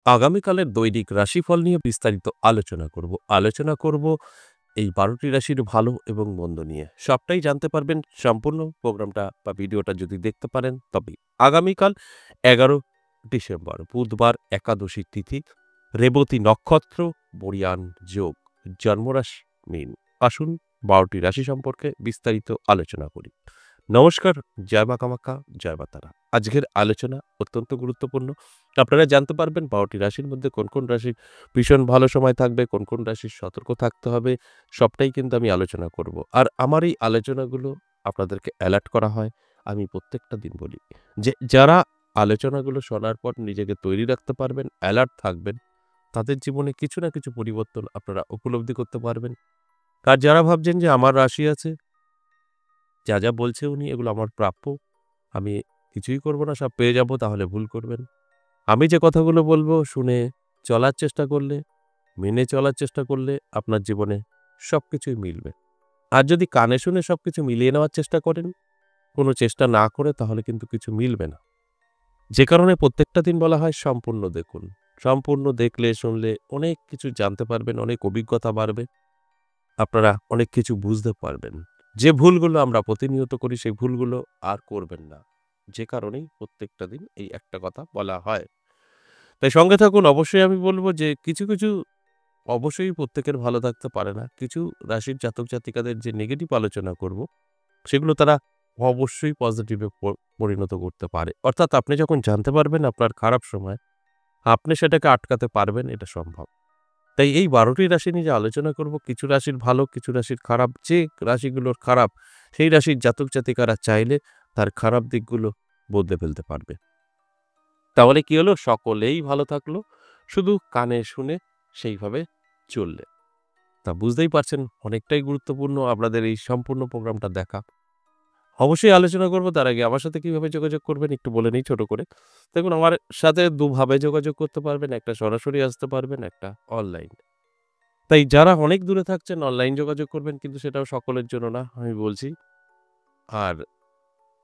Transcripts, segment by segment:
আগামীকালের দৈনিক রাশিফল নিয়ে বিস্তারিত আলোচনা করব এই ১২টি রাশির ভালো এবং মন্দ নিয়ে। সবটাই জানতে পারবেন সম্পূর্ণ প্রোগ্রামটা বা ভিডিওটা যদি দেখতে পারেন তবেই। আগামীকাল ১১ ডিসেম্বর বুধবার একাদশী তিথি, রেবতী নক্ষত্র, বড়িয়ান যোগ, জন্মরাশি মীন। আসুন ১২টি রাশি সম্পর্কে বিস্তারিত আলোচনা করি। নমস্কার, জয় মা কামাখ্যা, জয় মা তারা। আজকের আলোচনা অত্যন্ত গুরুত্বপূর্ণ। আপনারা জানতে পারবেন ১২টি রাশির মধ্যে কোন কোন রাশির ভীষণ ভালো সময় থাকবে, কোন কোন রাশির সতর্ক থাকতে হবে, সবটাই কিন্তু আমি আলোচনা করব। আর আমার এই আলোচনাগুলো আপনাদেরকে অ্যালার্ট করা হয়। আমি প্রত্যেকটা দিন বলি যে যারা আলোচনাগুলো শোনার পর নিজেকে তৈরি রাখতে পারবেন, অ্যালার্ট থাকবেন, তাদের জীবনে কিছু না কিছু পরিবর্তন আপনারা উপলব্ধি করতে পারবেন। আর যারা ভাবছেন যে আমার রাশি আছে, যা বলছে উনি এগুলো আমার প্রাপ্য, আমি কিছুই করব না, সব পেয়ে যাব, তাহলে ভুল করবেন। আমি যে কথাগুলো বলবো শুনে চলার চেষ্টা করলে, মেনে চলার চেষ্টা করলে আপনার জীবনে সবকিছুই মিলবে। আর যদি কানে শুনে সবকিছু মিলিয়ে নেওয়ার চেষ্টা করেন, কোনো চেষ্টা না করে, তাহলে কিন্তু কিছু মিলবে না। যে কারণে প্রত্যেকটা দিন বলা হয় সম্পূর্ণ দেখুন। সম্পূর্ণ দেখলে শুনলে অনেক কিছু জানতে পারবেন, অনেক অভিজ্ঞতা বাড়বে। আপনারা অনেক কিছু বুঝতে পারবেন। যে ভুলগুলো আমরা প্রতিনিয়ত করি সেই ভুলগুলো আর করবেন না। যে কারণেই প্রত্যেকটা দিন এই একটা কথা বলা হয়। তাই সঙ্গে থাকুন। অবশ্যই আমি বলব যে কিছু অবশ্যই প্রত্যেকের ভালো থাকতে পারে না। কিছু রাশির জাতক-জাতিকাদের যে নেগেটিভ আলোচনা করব, সেগুলো তারা অবশ্যই পজিটিভে পরিণত করতে পারে। অর্থাৎ আপনি যখন জানতে পারবেন আপনার খারাপ সময়, আপনি সেটাকে আটকাতে পারবেন, এটা সম্ভব। তাই এই ১২টি রাশি নিয়ে যে আলোচনা করব, কিছু রাশির ভালো, কিছু রাশির খারাপ। যে রাশিগুলোর খারাপ, সেই রাশির জাতক-জাতিকারা চাইলে তার খারাপ দিকগুলো বদলে ফেলতে পারবে। তাহলে কি হলো? সকলেই ভালো থাকলো, শুধু কানে শুনে সেইভাবে চললে। তা বুঝতেই পারছেন অনেকটাই গুরুত্বপূর্ণ আপনাদের এই সম্পূর্ণ প্রোগ্রামটা দেখা। অবশ্যই আলোচনা করব, তার আগে আমার সাথে কিভাবে যোগাযোগ করবেন একটু বলে নিই ছোট করে। দেখুন, আমার সাথে দুভাবে যোগাযোগ করতে পারবেন। একটা সরাসরি আসতে পারবেন, একটা অনলাইন। তাই যারা অনেক দূরে থাকছেন অনলাইন যোগাযোগ করবেন, কিন্তু সেটাও সকলের জন্য না, আমি বলছি। আর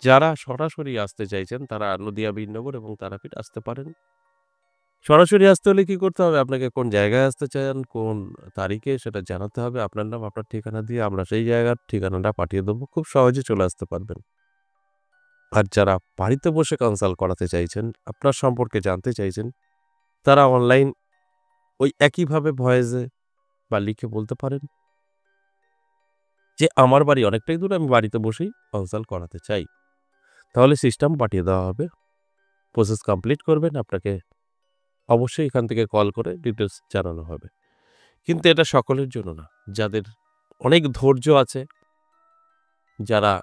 যারা সরাসরি আসতে চাইছেন তারা নদিয়া বীরনগর এবং তারাপীঠ আসতে পারেন। সরাসরি আসতে হলে কি করতে হবে? আপনাকে কোন জায়গায় আসতে চান, কোন তারিখে সেটা জানাতে হবে। আপনার নাম, আপনার ঠিকানা দিয়ে আমরা সেই জায়গার ঠিকানাটা পাঠিয়ে দেবো। খুব সহজে চলে আসতে পারবেন। আর যারা বাড়িতে বসে কনসাল্ট করাতে চাইছেন, আপনার সম্পর্কে জানতে চাইছেন, তারা অনলাইন ওই একইভাবে ভয়েসে বা লিখে বলতে পারেন যে, "আমার বাড়ি অনেকটাই দূরে, আমি বাড়িতে বসেই কনসাল্ট করাতে চাই।" তাহলে সিস্টেম পাঠিয়ে দেওয়া হবে। প্রসেস কমপ্লিট করবেন। আপনাকে অবশ্যই এখান থেকে কল করে ডিটেইলস জানানো হবে। কিন্তু এটা সকলের জন্য না। যাদের অনেক ধৈর্য আছে, যারা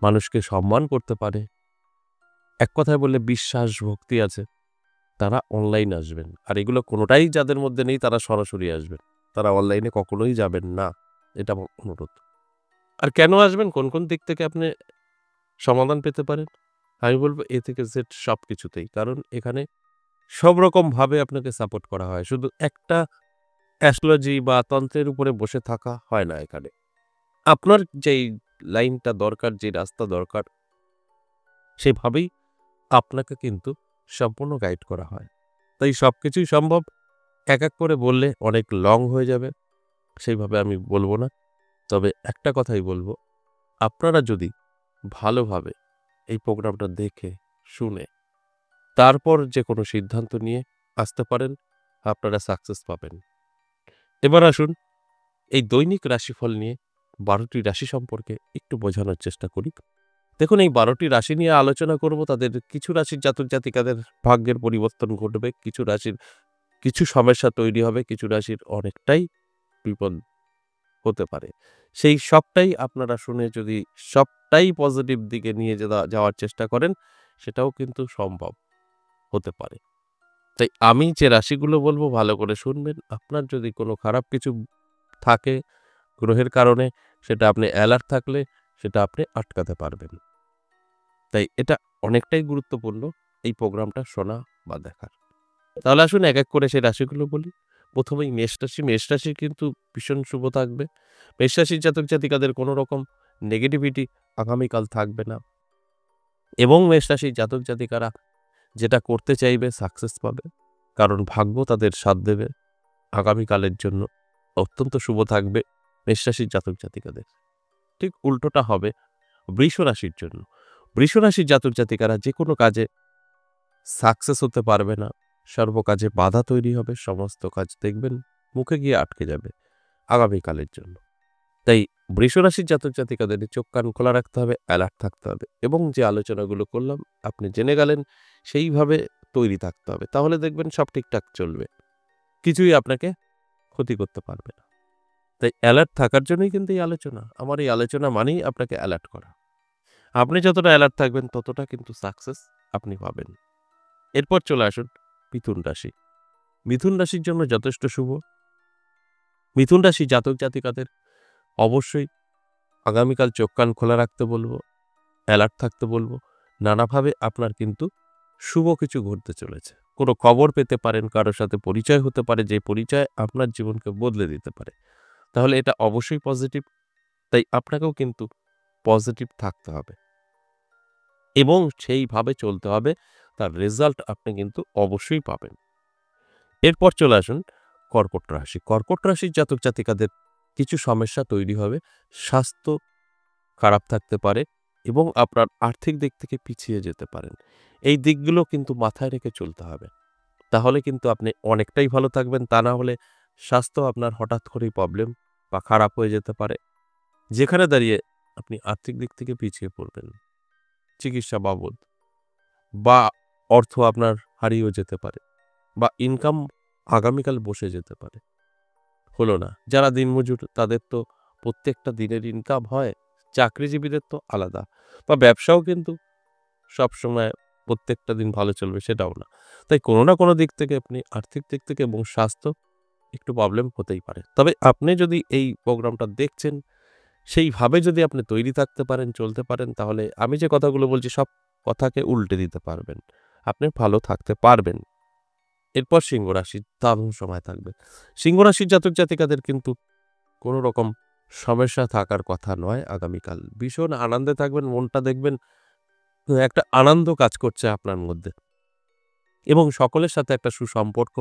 মানুষকে সম্মান করতে পারে, এক কথায় বললে বিশ্বাস, ভক্তি আছে, তারা অনলাইন আসবেন। আর এগুলো কোনোটাই যাদের মধ্যে নেই তারা সরাসরি আসবেন। তারা অনলাইনে কখনোই যাবেন না। এটা আমার অনুরোধ। আর কেন আসবেন? কোন দিক থেকে আপনি সমাধান পেতে পারেন? আমি বলব A থেকে Z সবকিছুতেই। কারণ এখানে সব রকমভাবে আপনাকে সাপোর্ট করা হয়। শুধু একটা অ্যাস্ট্রোলজি বা তন্ত্রের উপরে বসে থাকা হয় না এখানে। আপনার যেই লাইনটা দরকার, যে রাস্তা দরকার, সেভাবেই আপনাকে কিন্তু সম্পূর্ণ গাইড করা হয়। তাই সবকিছুই সম্ভব। এক করে বললে অনেক লং হয়ে যাবে। সেইভাবে আমি বলব না। তবে একটা কথাই বলব, আপনারা যদি ভালোভাবে এই প্রোগ্রামটা দেখে, শুনে, তারপর যেকোনো সিদ্ধান্ত নিয়ে আসতে পারেন, আপনারা সাকসেস পাবেন। এবার আসুন এই দৈনিক রাশিফল নিয়ে ১২টি রাশি সম্পর্কে একটু বোঝানোর চেষ্টা করি। দেখুন, এই ১২টি রাশি নিয়ে আলোচনা করব। তাদের কিছু রাশির জাতক-জাতিকাদের ভাগ্যের পরিবর্তন ঘটবে। কিছু রাশির কিছু সমস্যা তৈরি হবে। কিছু রাশির অনেকটাই বিপদ হতে পারে। সেই সবটাই আপনারা শুনে যদি সবটাই পজিটিভ দিকে নিয়ে যাওয়ার চেষ্টা করেন, সেটাও কিন্তু সম্ভব হতে পারে। তাই আমি যে রাশিগুলো বলব ভালো করে শুনবেন। আপনার যদি কোনো খারাপ কিছু থাকে গ্রহের কারণে, সেটা আপনি অ্যালার্ট থাকলে সেটা আপনি আটকাতে পারবেন। তাই এটা অনেকটাই গুরুত্বপূর্ণ এই প্রোগ্রামটা শোনা বা দেখার। তাহলে আসুন এক করে সেই রাশিগুলো বলি। ১ম এই মেষ রাশি। মেষ রাশি কিন্তু ভীষণ শুভ থাকবে। মেষ রাশির জাতক-জাতিকাদের কোনো রকম নেগেটিভিটি আগামীকাল থাকবে না এবং মেষ রাশির জাতক-জাতিকারা যেটা করতে চাইবে সাকসেস পাবে। কারণ ভাগ্য তাদের সাথ দেবে। আগামীকালের জন্য অত্যন্ত শুভ থাকবে মেষ রাশির জাতক জাতিকাদের। ঠিক উল্টোটা হবে বৃষ রাশির জন্য। বৃষ রাশির জাতক জাতিকারা যে কোনো কাজে সাকসেস হতে পারবে না, সর্বকাজে বাধা তৈরি হবে, সমস্ত কাজ দেখবেন মুখে গিয়ে আটকে যাবে আগামীকালের জন্য। তাই বৃষ রাশির জাতক জাতিকাদের চোখ কান খোলা রাখতে হবে, অ্যালার্ট থাকতে হবে এবং যে আলোচনাগুলো করলাম আপনি জেনে গেলেন সেইভাবে তৈরি থাকতে হবে। তাহলে দেখবেন সব ঠিকঠাক চলবে, কিছুই আপনাকে ক্ষতি করতে পারবে না। তাই অ্যালার্ট থাকার জন্যই কিন্তু এই আলোচনা। আমার এই আলোচনা মানেই আপনাকে অ্যালার্ট করা। আপনি যতটা অ্যালার্ট থাকবেন ততটা কিন্তু সাকসেস আপনি পাবেন। এরপর চলে আসুন মিথুন রাশি। মিথুন রাশির জন্য যথেষ্ট শুভ। মিথুন রাশি জাতক জাতিকাদের অবশ্যই আগামীকাল চোখ কান খোলা রাখতে বলবো, অ্যালার্ট থাকতে বলবো। নানাভাবে আপনার কিন্তু শুভ কিছু ঘটতে চলেছে। কোনো খবর পেতে পারেন, কারোর সাথে পরিচয় হতে পারে, যে পরিচয় আপনার জীবনকে বদলে দিতে পারে। তাহলে এটা অবশ্যই পজিটিভ। তাই আপনাকেও কিন্তু পজিটিভ থাকতে হবে এবং সেইভাবে চলতে হবে। তার রেজাল্ট আপনি কিন্তু অবশ্যই পাবেন। এরপর চলে আসুন কর্কট রাশি। কর্কট রাশির জাতক জাতিকাদের কিছু সমস্যা তৈরি হবে। স্বাস্থ্য খারাপ থাকতে পারে এবং আপনার আর্থিক দিক থেকে পিছিয়ে যেতে পারেন। এই দিকগুলো কিন্তু মাথায় রেখে চলতে হবে। তাহলে কিন্তু আপনি অনেকটাই ভালো থাকবেন। তা না হলে স্বাস্থ্য আপনার হঠাৎ করেই প্রবলেম বা খারাপ হয়ে যেতে পারে। যেখানে দাঁড়িয়ে আপনি আর্থিক দিক থেকে পিছিয়ে পড়বেন। চিকিৎসা বাবদ বা অর্থ আপনার হারিয়েও যেতে পারে বা ইনকাম আগামীকাল বসে যেতে পারে। হলো না। যারা দিনমজুর তাদের তো প্রত্যেকটা দিনের ইনকাম হয়। চাকরিজীবীদের তো আলাদা। বা ব্যবসাও কিন্তু সবসময় প্রত্যেকটা দিন ভালো চলবে সেটাও না। তাই কোনো না কোনো দিক থেকে আপনি আর্থিক দিক থেকে এবং স্বাস্থ্য একটু প্রবলেম হতেই পারে। তবে আপনি যদি এই প্রোগ্রামটা দেখছেন সেইভাবে যদি আপনি তৈরি থাকতে পারেন, চলতে পারেন, তাহলে আমি যে কথাগুলো বলছি সব কথাকে উল্টে দিতে পারবেন। আপনি ভালো থাকতে পারবেন। এরপর সিংহ রাশি দারুণ সময় থাকবে। সিংহ রাশির জাতক জাতিকাদের কিন্তু কোনো রকম সমস্যা থাকার কথা নয় আগামীকাল। ভীষণ আনন্দে থাকবেন, মনটা দেখবেন একটা আনন্দ কাজ করছে আপনার মধ্যে এবং সকলের সাথে একটা সুসম্পর্ক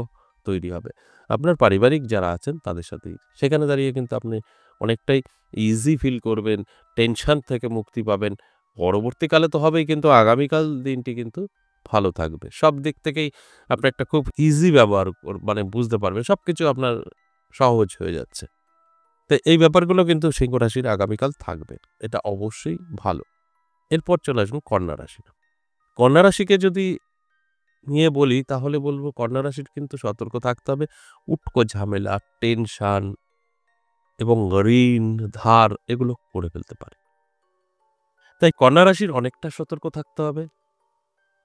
তৈরি হবে। আপনার পারিবারিক যারা আছেন তাদের সাথেই। সেখানে দাঁড়িয়ে কিন্তু আপনি অনেকটাই ইজি ফিল করবেন, টেনশন থেকে মুক্তি পাবেন। পরবর্তীকালে তো হবেই, কিন্তু আগামীকাল দিনটি কিন্তু ভালো থাকবে। সব দিক থেকেই আপনি একটা খুব ইজি ব্যবহার মানে বুঝতে পারবেন। সবকিছু আপনার সহজ হয়ে যাচ্ছে। তো এই ব্যাপারগুলো কিন্তু সিংহ রাশির আগামীকাল থাকবে। এটা অবশ্যই ভালো। এরপর চলে আসুন কন্যা রাশি। কন্যা রাশিকে যদি নিয়ে বলি তাহলে বলব কন্যা রাশির কিন্তু সতর্ক থাকতে হবে। উটকো ঝামেলা, টেনশন এবং ঋণ, ধার এগুলো করে ফেলতে পারে। তাই কন্যা রাশির অনেকটা সতর্ক থাকতে হবে।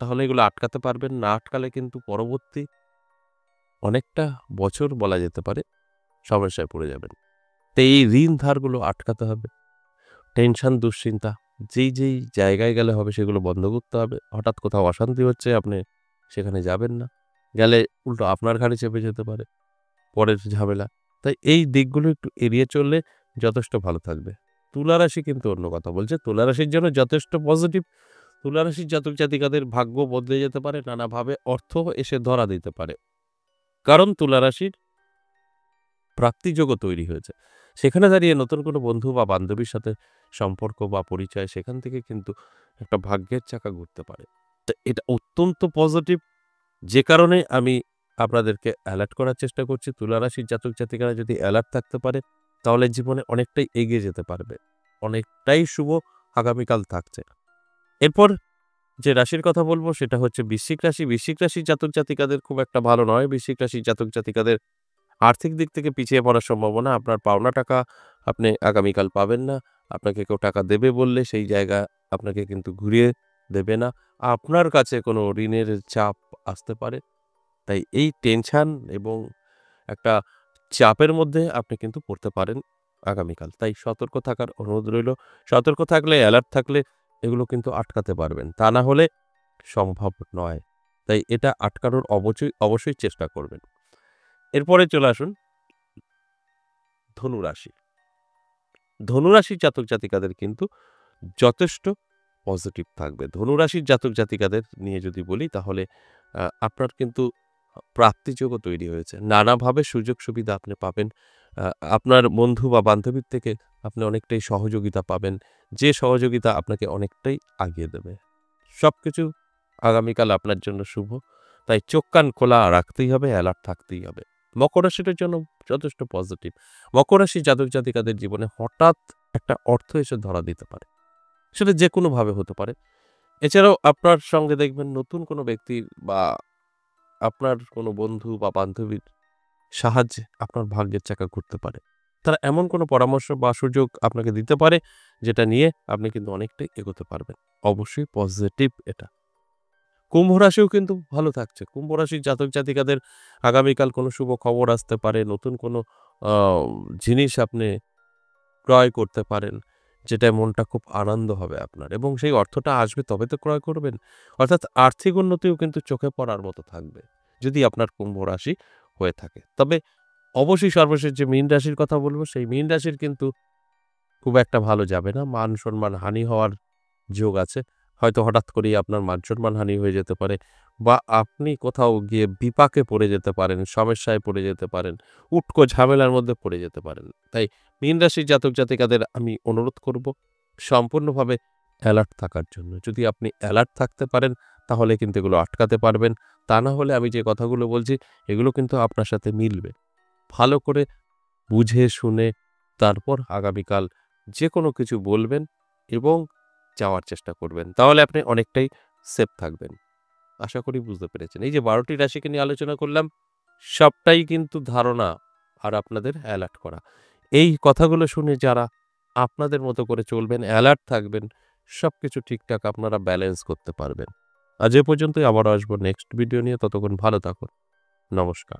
তাহলে এগুলো আটকাতে পারবেন। না আটকালে কিন্তু পরবর্তী অনেকটা বছর বলা যেতে পারে সমস্যায় পড়ে যাবেন। তো এই ঋণ ধারগুলো আটকাতে হবে। টেনশন, দুশ্চিন্তা যেই জায়গায় গেলে হবে সেগুলো বন্ধ করতে হবে। হঠাৎ কোথাও অশান্তি হচ্ছে আপনি সেখানে যাবেন না। গেলে উল্টো আপনার ঘাড়ে চেপে যেতে পারে পরের ঝামেলা। তাই এই দিকগুলো একটু এড়িয়ে চললে যথেষ্ট ভালো থাকবে। তুলা রাশি কিন্তু অন্য কথা বলছে। তুলা রাশির জন্য যথেষ্ট পজিটিভ। তুলা রাশির জাতক জাতিকাদের ভাগ্য বদলে যেতে পারে, নানাভাবে অর্থ এসে ধরা দিতে পারে। কারণ তুলা রাশির প্রাপ্তিযোগও তৈরি হয়েছে। সেখানে দাঁড়িয়ে নতুন কোনো বন্ধু বা বান্ধবীর সাথে সম্পর্ক বা পরিচয়, সেখান থেকে কিন্তু একটা ভাগ্যের চাকা ঘুরতে পারে। তো এটা অত্যন্ত পজিটিভ। যে কারণে আমি আপনাদেরকে অ্যালার্ট করার চেষ্টা করছি। তুলা রাশির জাতক জাতিকারা যদি অ্যালার্ট থাকতে পারে তাহলে জীবনে অনেকটাই এগিয়ে যেতে পারবে। অনেকটাই শুভ আগামীকাল থাকছে। এরপর যে রাশির কথা বলব সেটা হচ্ছে বৃশ্চিক রাশি। বৃশ্চিক রাশির জাতক জাতিকাদের খুব একটা ভালো নয়। বৃশ্চিক রাশির জাতক জাতিকাদের আর্থিক দিক থেকে পিছিয়ে পড়ার সম্ভাবনা। আপনার পাওনা টাকা আপনি আগামীকাল পাবেন না। আপনাকে কেউ টাকা দেবে বললে সেই জায়গা আপনাকে কিন্তু ঘুরিয়ে দেবে না। আপনার কাছে কোনো ঋণের চাপ আসতে পারে। তাই এই টেনশন এবং একটা চাপের মধ্যে আপনি কিন্তু পড়তে পারেন আগামীকাল। তাই সতর্ক থাকার অনুরোধ রইল। সতর্ক থাকলে, অ্যালার্ট থাকলে এগুলো কিন্তু আটকাতে পারবেন। তা না হলে সম্ভব নয়। তাই এটা আটকানোর অবশ্যই চেষ্টা করবেন। এরপরে চলে আসুন ধনুরাশি। ধনুরাশির জাতক জাতিকাদের কিন্তু যথেষ্ট পজিটিভ থাকবে। ধনুরাশির জাতক জাতিকাদের নিয়ে যদি বলি তাহলে আপনার কিন্তু প্রাপ্তিযোগও তৈরি হয়েছে। নানাভাবে সুযোগ সুবিধা আপনি পাবেন। আ আপনার বন্ধু বা বান্ধবীর থেকে আপনি অনেকটাই সহযোগিতা পাবেন। যে সহযোগিতা আপনাকে অনেকটাই আগিয়ে দেবে। সবকিছু আগামীকাল আপনার জন্য শুভ। তাই চোখ কান খোলা রাখতেই হবে, অ্যালার্ট থাকতেই হবে। মকর রাশিটার জন্য যথেষ্ট পজিটিভ। মকর রাশির জাতক-জাতিকাদের জীবনে হঠাৎ একটা অর্থ এসে ধরা দিতে পারে। সেটা যেকোনোভাবে হতে পারে। এছাড়াও আপনার সঙ্গে দেখবেন নতুন কোনো ব্যক্তির বা আপনার কোনো বন্ধু বা বান্ধবীর সাহায্যে আপনার ভাগ্যের চাকা ঘুরতে পারে। তারা এমন কোনো পরামর্শ বা সুযোগ আপনাকে দিতে পারে, যেটা নিয়ে আপনি কিন্তু অনেকটাই এগোতে পারবেন। অবশ্যই পজিটিভ এটা। কুম্ভ রাশিও কিন্তু ভালো থাকছে। কুম্ভ রাশির জাতক-জাতিকাদের আগামীকাল কোনো শুভ খবর আসতে পারে। নতুন কোনো আ জিনিস আপনি ক্রয় করতে পারেন, যেটায় মনটা খুব আনন্দ হবে আপনার এবং সেই অর্থটা আসবে তবে তো ক্রয় করবেন। অর্থাৎ আর্থিক উন্নতিও কিন্তু চোখে পড়ার মতো থাকবে, যদি আপনার কুম্ভ রাশি হয়ে থাকে। তবে অবশ্যই সর্বশেষ যে মীন রাশির কথা বলব, সেই মীন রাশির কিন্তু খুব একটা ভালো যাবে না। মান-সম্মান হানি হওয়ার যোগ আছে। হয়তো হঠাৎ করেই আপনার মান-সম্মান হানি হয়ে যেতে পারে বা আপনি কোথাও গিয়ে বিপাকে পড়ে যেতে পারেন, সমস্যায় পড়ে যেতে পারেন, উটকো ঝামেলার মধ্যে পড়ে যেতে পারেন। তাই মীন রাশির জাতক-জাতিকাদের আমি অনুরোধ করব সম্পূর্ণভাবে অ্যালার্ট থাকার জন্য। যদি আপনি অ্যালার্ট থাকতে পারেন তাহলে কিন্তু এগুলো আটকাতে পারবেন। তা না হলে আমি যে কথাগুলো বলছি এগুলো কিন্তু আপনার সাথে মিলবে। ভালো করে বুঝে শুনে তারপর আগামীকাল যেকোনো কিছু বলবেন এবং যাওয়ার চেষ্টা করবেন। তাহলে আপনি অনেকটাই সেফ থাকবেন। আশা করি বুঝতে পেরেছেন। এই যে ১২ টি রাশিকে নিয়ে আলোচনা করলাম, সবটাই কিন্তু ধারণা আর আপনাদের অ্যালার্ট করা। এই কথাগুলো শুনে যারা আপনাদের মতো করে চলবেন, অ্যালার্ট থাকবেন, সবকিছু ঠিকঠাক আপনারা ব্যালেন্স করতে পারবেন। আজ এ পর্যন্তই, আবারও আসবো নেক্সট ভিডিও নিয়ে। ততক্ষণ ভালো থাকুন। নমস্কার।